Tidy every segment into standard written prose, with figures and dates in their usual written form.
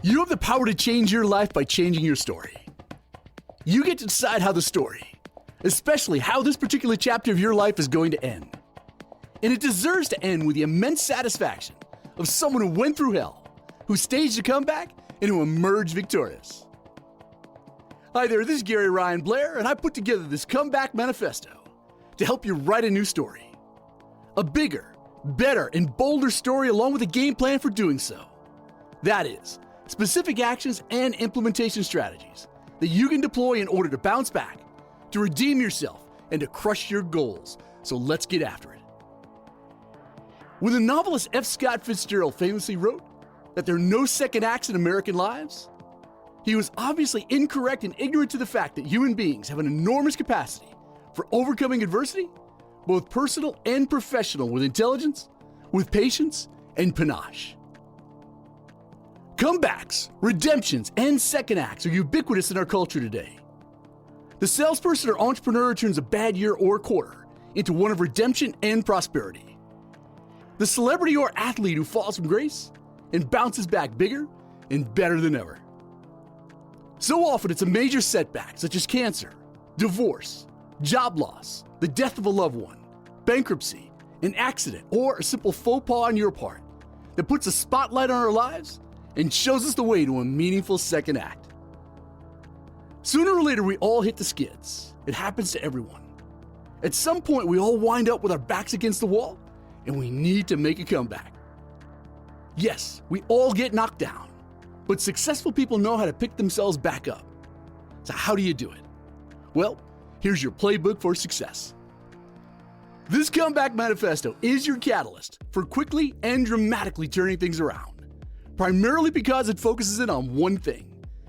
You have the power to change your life by changing your story. You get to decide how the story, especially how this particular chapter of your life is going to end. And it deserves to end with the immense satisfaction of someone who went through hell, who staged a comeback, and who emerged victorious. Hi there, this is Gary Ryan Blair, and I put together this comeback manifesto to help you write a new story. A bigger, better, and bolder story along with a game plan for doing so. That is, specific actions and implementation strategies that you can deploy in order to bounce back, to redeem yourself, and to crush your goals. So let's get after it. When the novelist F. Scott Fitzgerald famously wrote that there are no second acts in American lives, he was obviously incorrect and ignorant to the fact that human beings have an enormous capacity for overcoming adversity, both personal and professional, with intelligence, with patience, and panache. Comebacks, redemptions, and second acts are ubiquitous in our culture today. The salesperson or entrepreneur turns a bad year or quarter into one of redemption and prosperity. The celebrity or athlete who falls from grace and bounces back bigger and better than ever. So often it's a major setback such as cancer, divorce, job loss, the death of a loved one, bankruptcy, an accident, or a simple faux pas on your part that puts a spotlight on our lives and shows us the way to a meaningful second act. Sooner or later, we all hit the skids. It happens to everyone. At some point, we all wind up with our backs against the wall, and we need to make a comeback. Yes, we all get knocked down, but successful people know how to pick themselves back up. So how do you do it? Well, here's your playbook for success. This comeback manifesto is your catalyst for quickly and dramatically turning things around. Primarily because it focuses in on one thing,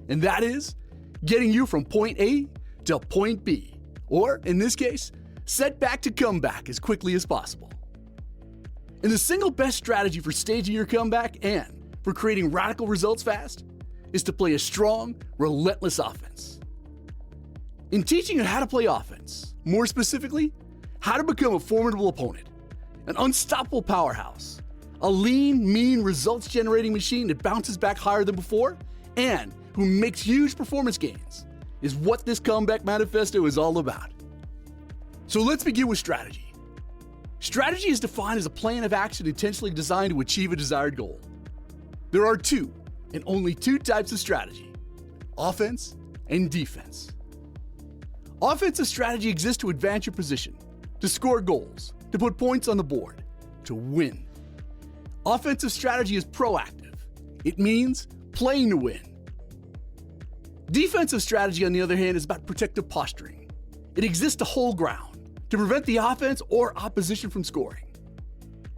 and that is getting you from point A to point B, or in this case, setback to comeback as quickly as possible. And the single best strategy for staging your comeback and for creating radical results fast is to play a strong, relentless offense. In teaching you how to play offense, more specifically, how to become a formidable opponent, an unstoppable powerhouse, a lean, mean, results-generating machine that bounces back higher than before and who makes huge performance gains is what this comeback manifesto is all about. So let's begin with strategy. Strategy is defined as a plan of action intentionally designed to achieve a desired goal. There are two, and only two types of strategy: offense and defense. Offensive strategy exists to advance your position, to score goals, to put points on the board, to win. Offensive strategy is proactive. It means playing to win. Defensive strategy, on the other hand, is about protective posturing. It exists to hold ground, to prevent the offense or opposition from scoring.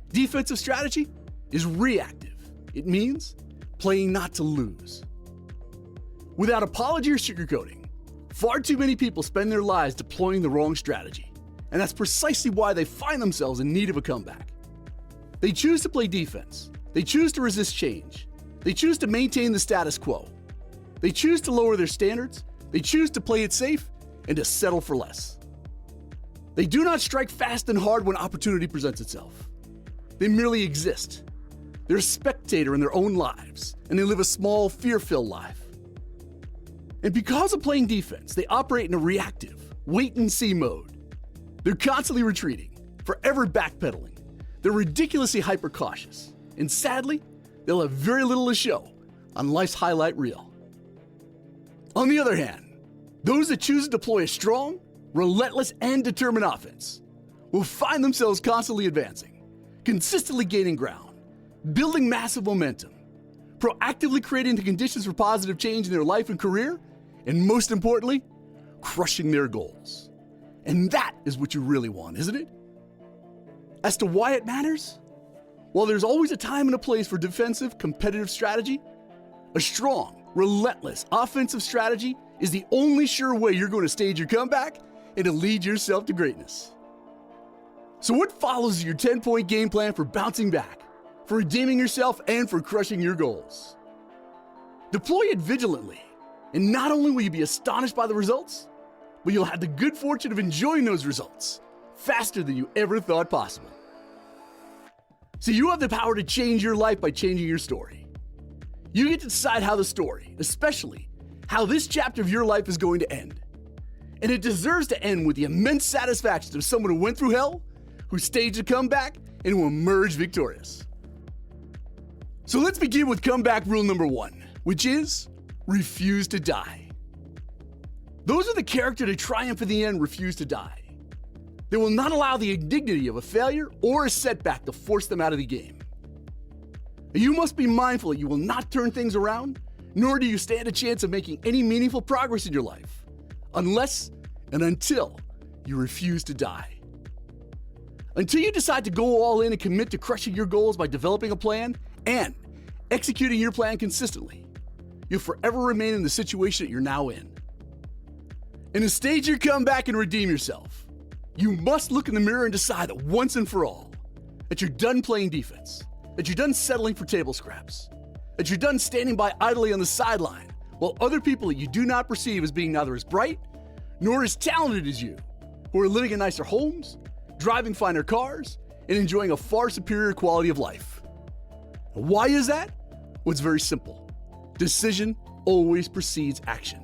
Defensive strategy is reactive. It means playing not to lose. Without apology or sugarcoating, far too many people spend their lives deploying the wrong strategy, and that's precisely why they find themselves in need of a comeback. They choose to play defense. They choose to resist change. They choose to maintain the status quo. They choose to lower their standards. They choose to play it safe and to settle for less. They do not strike fast and hard when opportunity presents itself. They merely exist. They're a spectator in their own lives, and they live a small, fear-filled life. And because of playing defense, they operate in a reactive, wait-and-see mode. They're constantly retreating, forever backpedaling. They're ridiculously hyper-cautious, and sadly, they'll have very little to show on life's highlight reel. On the other hand, those that choose to deploy a strong, relentless, and determined offense will find themselves constantly advancing, consistently gaining ground, building massive momentum, proactively creating the conditions for positive change in their life and career, and most importantly, crushing their goals. And that is what you really want, isn't it? As to why it matters? Well, there's always a time and a place for defensive, competitive strategy. A strong, relentless, offensive strategy is the only sure way you're going to stage your comeback and to lead yourself to greatness. So what follows your 10-point game plan for bouncing back, for redeeming yourself, and for crushing your goals? Deploy it vigilantly, and not only will you be astonished by the results, but you'll have the good fortune of enjoying those results faster than you ever thought possible. So you have the power to change your life by changing your story. You get to decide how the story, especially how this chapter of your life, is going to end. And it deserves to end with the immense satisfaction of someone who went through hell, who staged a comeback, and who emerged victorious. So let's begin with comeback rule number 1, which is refuse to die. Those are the character to triumph in the end refuse to die. They will not allow the indignity of a failure or a setback to force them out of the game. You must be mindful that you will not turn things around, nor do you stand a chance of making any meaningful progress in your life, unless and until you refuse to die. Until you decide to go all in and commit to crushing your goals by developing a plan and executing your plan consistently, you'll forever remain in the situation that you're now in. And to stage your comeback and redeem yourself, you must look in the mirror and decide that once and for all, that you're done playing defense, that you're done settling for table scraps, that you're done standing by idly on the sideline while other people that you do not perceive as being neither as bright nor as talented as you, who are living in nicer homes, driving finer cars, and enjoying a far superior quality of life. Why is that? Well, it's very simple. Decision always precedes action.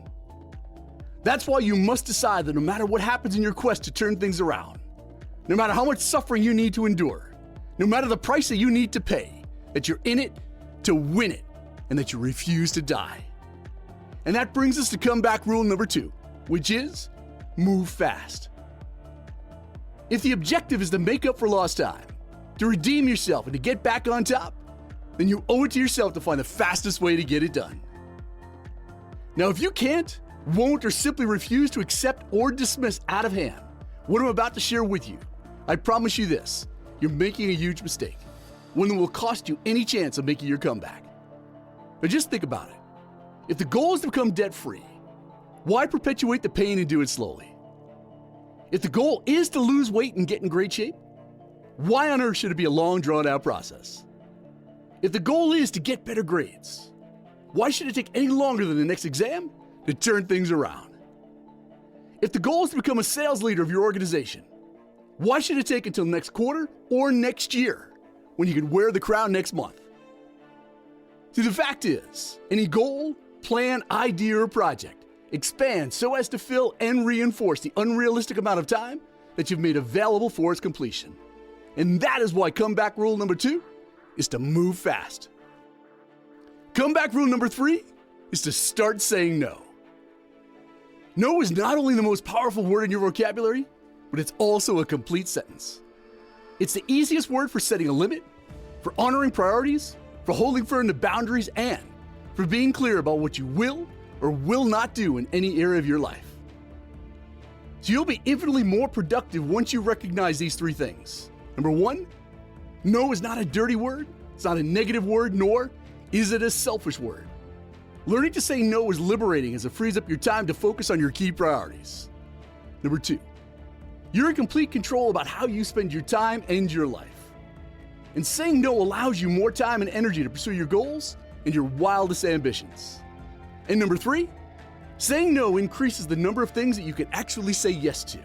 That's why you must decide that no matter what happens in your quest to turn things around, no matter how much suffering you need to endure, no matter the price that you need to pay, that you're in it to win it, and that you refuse to die. And that brings us to comeback rule number 2, which is move fast. If the objective is to make up for lost time, to redeem yourself and to get back on top, then you owe it to yourself to find the fastest way to get it done. Now, if you can't, won't, or simply refuse to accept or dismiss out of hand what I'm about to share with you, I promise you this, you're making a huge mistake, one that will cost you any chance of making your comeback. But just think about it. If the goal is to become debt-free, why perpetuate the pain and do it slowly? If the goal is to lose weight and get in great shape, why on earth should it be a long, drawn-out process? If the goal is to get better grades, why should it take any longer than the next exam to turn things around? If the goal is to become a sales leader of your organization, why should it take until next quarter or next year when you can wear the crown next month? See, the fact is, any goal, plan, idea, or project expands so as to fill and reinforce the unrealistic amount of time that you've made available for its completion. And that is why comeback rule number 2 is to move fast. Comeback rule number 3 is to start saying no. No is not only the most powerful word in your vocabulary, but it's also a complete sentence. It's the easiest word for setting a limit, for honoring priorities, for holding firm to boundaries, and for being clear about what you will or will not do in any area of your life. So you'll be infinitely more productive once you recognize these 3 things. Number 1, no is not a dirty word, it's not a negative word, nor is it a selfish word. Learning to say no is liberating as it frees up your time to focus on your key priorities. Number 2, you're in complete control about how you spend your time and your life. And saying no allows you more time and energy to pursue your goals and your wildest ambitions. And number 3, saying no increases the number of things that you can actually say yes to.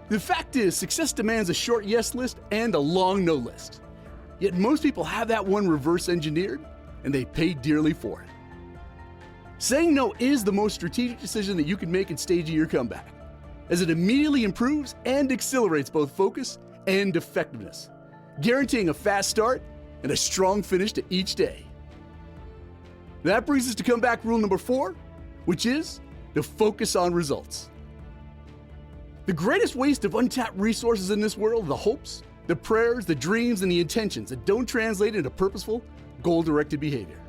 The fact is, success demands a short yes list and a long no list. Yet most people have that one reverse engineered, and they pay dearly for it. Saying no is the most strategic decision that you can make in staging your comeback, as it immediately improves and accelerates both focus and effectiveness, guaranteeing a fast start and a strong finish to each day. That brings us to comeback rule number 4, which is to focus on results. The greatest waste of untapped resources in this world are the hopes, the prayers, the dreams, and the intentions that don't translate into purposeful, goal-directed behavior.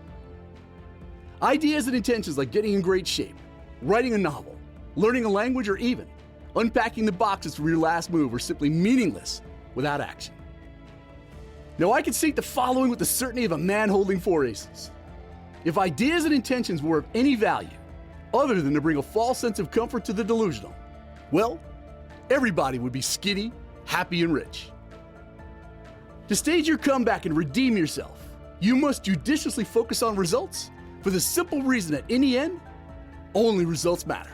Ideas and intentions like getting in great shape, writing a novel, learning a language, or even unpacking the boxes for your last move are simply meaningless without action. Now, I can state the following with the certainty of a man holding 4 aces. If ideas and intentions were of any value, other than to bring a false sense of comfort to the delusional, well, everybody would be skinny, happy, and rich. To stage your comeback and redeem yourself, you must judiciously focus on results for the simple reason that in the end, only results matter.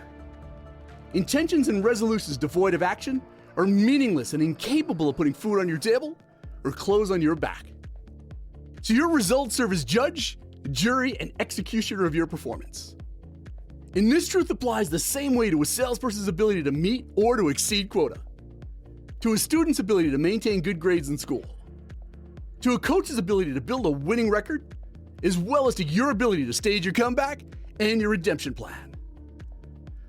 Intentions and resolutions devoid of action are meaningless and incapable of putting food on your table or clothes on your back. So your results serve as judge, jury, and executioner of your performance. And this truth applies the same way to a salesperson's ability to meet or to exceed quota, to a student's ability to maintain good grades in school, to a coach's ability to build a winning record, as well as to your ability to stage your comeback and your redemption plan.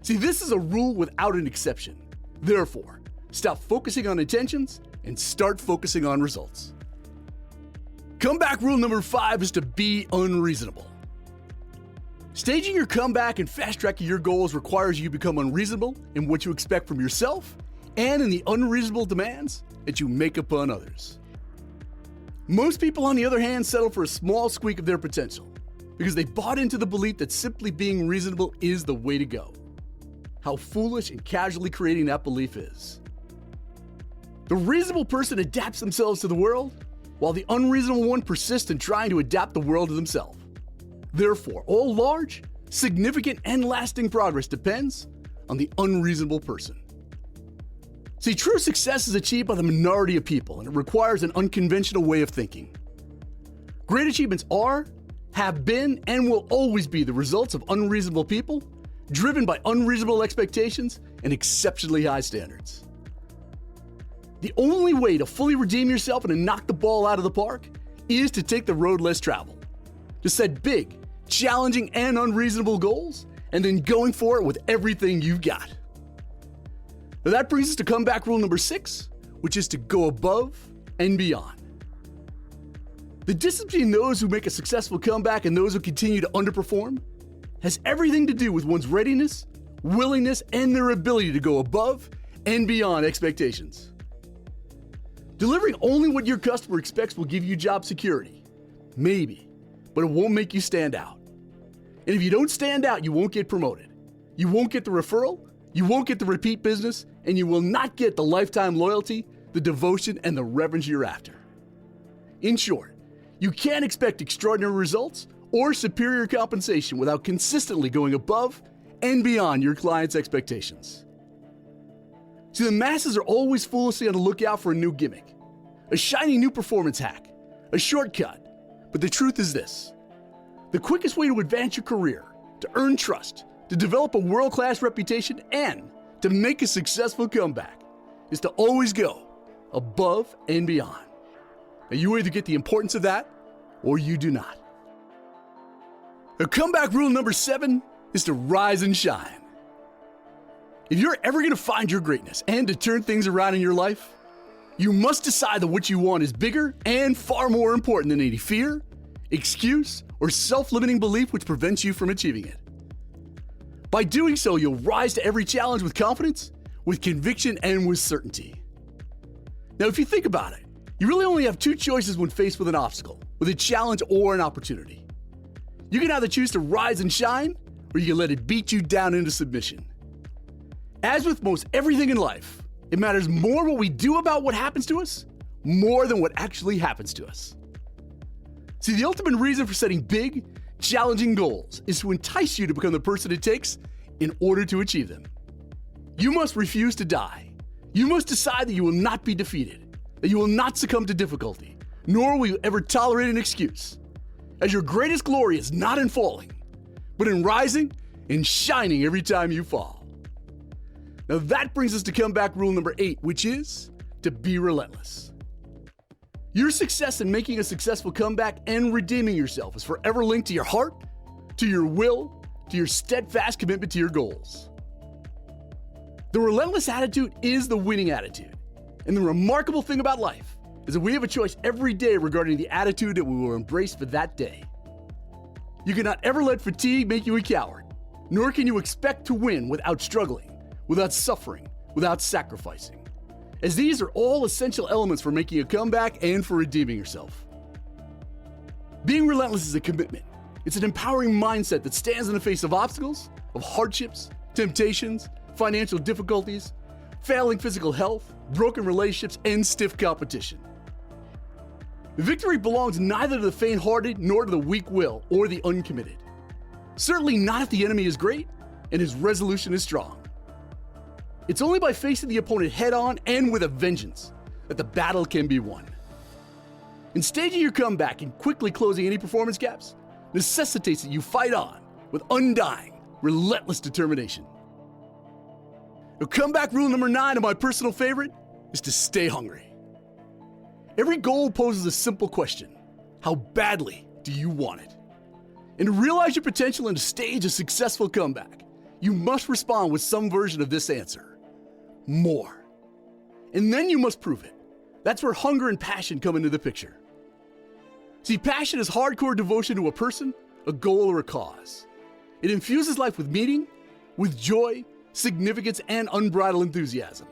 See, this is a rule without an exception. Therefore, stop focusing on intentions and start focusing on results. Comeback rule number 5 is to be unreasonable. Staging your comeback and fast-tracking your goals requires you to become unreasonable in what you expect from yourself and in the unreasonable demands that you make upon others. Most people, on the other hand, settle for a small squeak of their potential because they bought into the belief that simply being reasonable is the way to go. How foolish and casually creating that belief is. The reasonable person adapts themselves to the world, while the unreasonable one persists in trying to adapt the world to themselves. Therefore, all large, significant, and lasting progress depends on the unreasonable person. See, true success is achieved by the minority of people, and it requires an unconventional way of thinking. Great achievements are, have been, and will always be the results of unreasonable people, driven by unreasonable expectations and exceptionally high standards. The only way to fully redeem yourself and to knock the ball out of the park is to take the road less traveled, to set big, challenging, and unreasonable goals, and then going for it with everything you've got. Now that brings us to comeback rule number 6, which is to go above and beyond. The distance between those who make a successful comeback and those who continue to underperform has everything to do with one's readiness, willingness, and their ability to go above and beyond expectations. Delivering only what your customer expects will give you job security. Maybe, but it won't make you stand out. And if you don't stand out, you won't get promoted. You won't get the referral, you won't get the repeat business, and you will not get the lifetime loyalty, the devotion, and the reverence you're after. In short, you can't expect extraordinary results or superior compensation without consistently going above and beyond your client's expectations. See, the masses are always foolishly on the lookout for a new gimmick, a shiny new performance hack, a shortcut. But the truth is this: the quickest way to advance your career, to earn trust, to develop a world-class reputation, and to make a successful comeback is to always go above and beyond. Now, you either get the importance of that or you do not. The comeback rule number 7 is to rise and shine. If you're ever going to find your greatness and to turn things around in your life, you must decide that what you want is bigger and far more important than any fear, excuse, or self-limiting belief which prevents you from achieving it. By doing so, you'll rise to every challenge with confidence, with conviction, and with certainty. Now, if you think about it, you really only have 2 choices when faced with an obstacle, with a challenge or an opportunity. You can either choose to rise and shine, or you can let it beat you down into submission. As with most everything in life, it matters more what we do about what happens to us, more than what actually happens to us. See, the ultimate reason for setting big, challenging goals is to entice you to become the person it takes in order to achieve them. You must refuse to die. You must decide that you will not be defeated, that you will not succumb to difficulty, nor will you ever tolerate an excuse, as your greatest glory is not in falling, but in rising and shining every time you fall. Now that brings us to comeback rule number 8, which is to be relentless. Your success in making a successful comeback and redeeming yourself is forever linked to your heart, to your will, to your steadfast commitment to your goals. The relentless attitude is the winning attitude. And the remarkable thing about life is that we have a choice every day regarding the attitude that we will embrace for that day. You cannot ever let fatigue make you a coward, nor can you expect to win without struggling, without suffering, without sacrificing, as these are all essential elements for making a comeback and for redeeming yourself. Being relentless is a commitment. It's an empowering mindset that stands in the face of obstacles, of hardships, temptations, financial difficulties, failing physical health, broken relationships, and stiff competition. Victory belongs neither to the faint-hearted nor to the weak-willed or the uncommitted. Certainly not if the enemy is great and his resolution is strong. It's only by facing the opponent head-on and with a vengeance that the battle can be won. In staging your comeback and quickly closing any performance gaps, necessitates that you fight on with undying, relentless determination. Now, comeback rule number 9, and my personal favorite, is to stay hungry. Every goal poses a simple question: how badly do you want it? And to realize your potential and to stage a successful comeback, you must respond with some version of this answer: more. And then you must prove it. That's where hunger and passion come into the picture. See, passion is hardcore devotion to a person, a goal, or a cause. It infuses life with meaning, with joy, significance, and unbridled enthusiasm.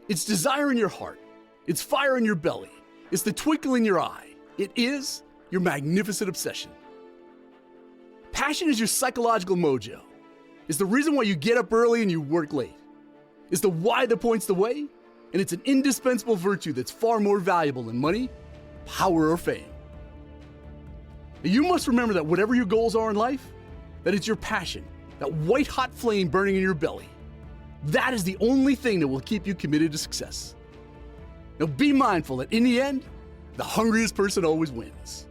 It's desire in your heart. It's fire in your belly. It's the twinkle in your eye. It is your magnificent obsession. Passion is your psychological mojo. It's the reason why you get up early and you work late. It's the why that points the way, and it's an indispensable virtue that's far more valuable than money, power, or fame. And you must remember that whatever your goals are in life, that it's your passion, that white-hot flame burning in your belly. That is the only thing that will keep you committed to success. Now be mindful that in the end, the hungriest person always wins.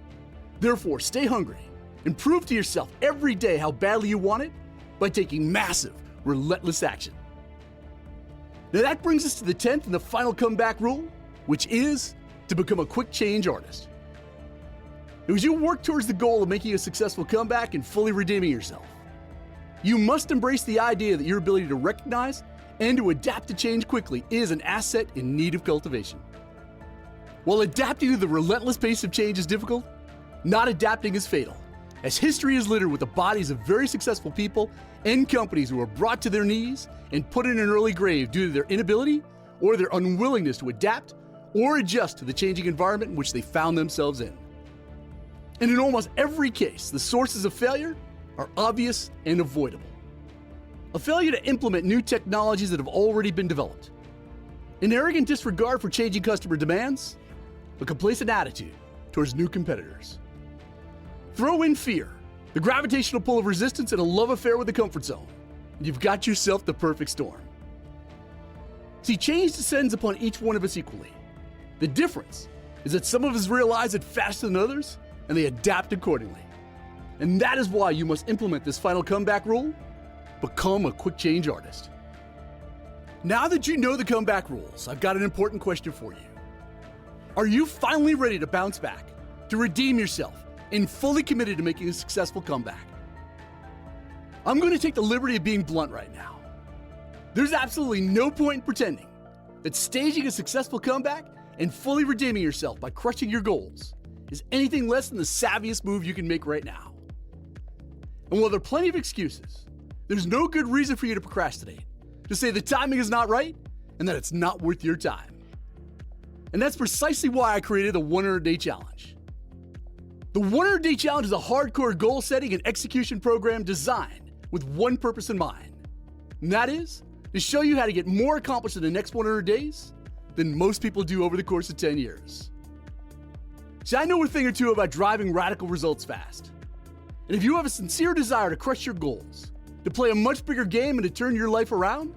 Therefore, stay hungry and prove to yourself every day how badly you want it by taking massive, relentless action. Now that brings us to the 10th and the final comeback rule, which is to become a quick change artist. Now, as you work towards the goal of making a successful comeback and fully redeeming yourself, you must embrace the idea that your ability to recognize and to adapt to change quickly is an asset in need of cultivation. While adapting to the relentless pace of change is difficult, not adapting is fatal, as history is littered with the bodies of very successful people and companies who are brought to their knees and put in an early grave due to their inability or their unwillingness to adapt or adjust to the changing environment in which they found themselves in. And in almost every case, the sources of failure are obvious and avoidable. A failure to implement new technologies that have already been developed, an arrogant disregard for changing customer demands, a complacent attitude towards new competitors. Throw in fear, the gravitational pull of resistance, and a love affair with the comfort zone, and you've got yourself the perfect storm. See, change descends upon each one of us equally. The difference is that some of us realize it faster than others, and they adapt accordingly. And that is why you must implement this final comeback rule: become a quick change artist. Now that you know the comeback rules, I've got an important question for you. Are you finally ready to bounce back, to redeem yourself, and fully committed to making a successful comeback? I'm going to take the liberty of being blunt right now. There's absolutely no point in pretending that staging a successful comeback and fully redeeming yourself by crushing your goals is anything less than the savviest move you can make right now. And while there are plenty of excuses, there's no good reason for you to procrastinate, to say the timing is not right and that it's not worth your time. And that's precisely why I created the 100-Day Challenge. The 100-Day Challenge is a hardcore goal-setting and execution program designed with one purpose in mind, and that is to show you how to get more accomplished in the next 100 days than most people do over the course of 10 years. See, I know a thing or two about driving radical results fast. And if you have a sincere desire to crush your goals, to play a much bigger game and to turn your life around,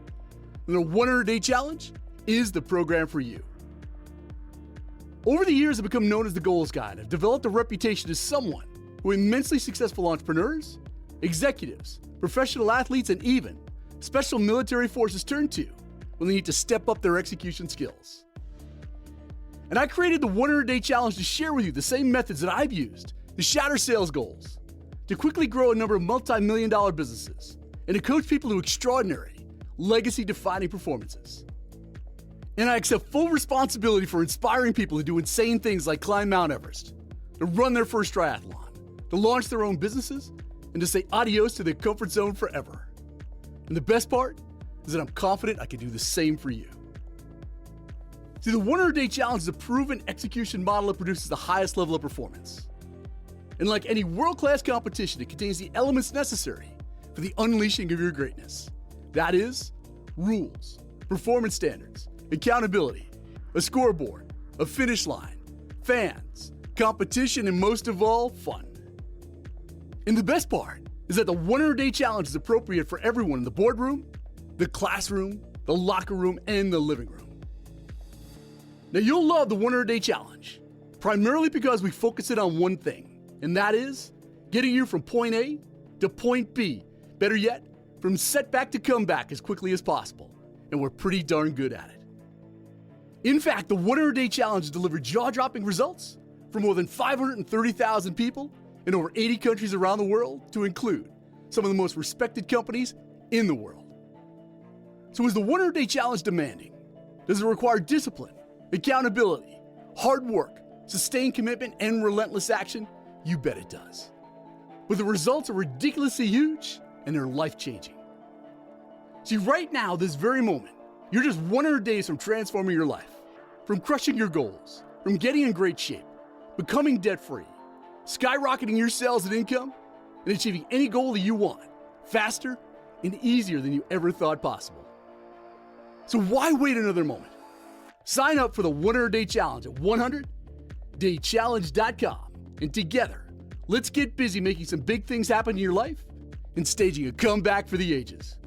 then the 100-Day Challenge is the program for you. Over the years, I've become known as the Goals Guy, and I've developed a reputation as someone who immensely successful entrepreneurs, executives, professional athletes, and even special military forces turn to when they need to step up their execution skills. And I created the 100-Day Challenge to share with you the same methods that I've used to shatter sales goals, to quickly grow a number of multi-million-dollar businesses, and to coach people to extraordinary, legacy-defining performances. And I accept full responsibility for inspiring people to do insane things like climb Mount Everest, to run their first triathlon, to launch their own businesses, and to say adios to their comfort zone forever. And the best part is that I'm confident I can do the same for you. See, the 100-Day Challenge is a proven execution model that produces the highest level of performance. And like any world-class competition, it contains the elements necessary for the unleashing of your greatness. That is, rules, performance standards, accountability, a scoreboard, a finish line, fans, competition, and most of all, fun. And the best part is that the 100-Day Challenge is appropriate for everyone in the boardroom, the classroom, the locker room, and the living room. Now, you'll love the 100-Day Challenge, primarily because we focus it on one thing, and that is getting you from point A to point B. Better yet, from setback to comeback as quickly as possible. And we're pretty darn good at it. In fact, the 100-Day Challenge has delivered jaw-dropping results for more than 530,000 people in over 80 countries around the world, to include some of the most respected companies in the world. So is the 100-Day Challenge demanding? Does it require discipline, accountability, hard work, sustained commitment, and relentless action? You bet it does. But the results are ridiculously huge, and they're life-changing. See, right now, this very moment, you're just 100 days from transforming your life, from crushing your goals, from getting in great shape, becoming debt-free, skyrocketing your sales and income, and achieving any goal that you want, faster and easier than you ever thought possible. So why wait another moment? Sign up for the 100-Day Challenge at 100daychallenge.com, and together, let's get busy making some big things happen in your life and staging a comeback for the ages.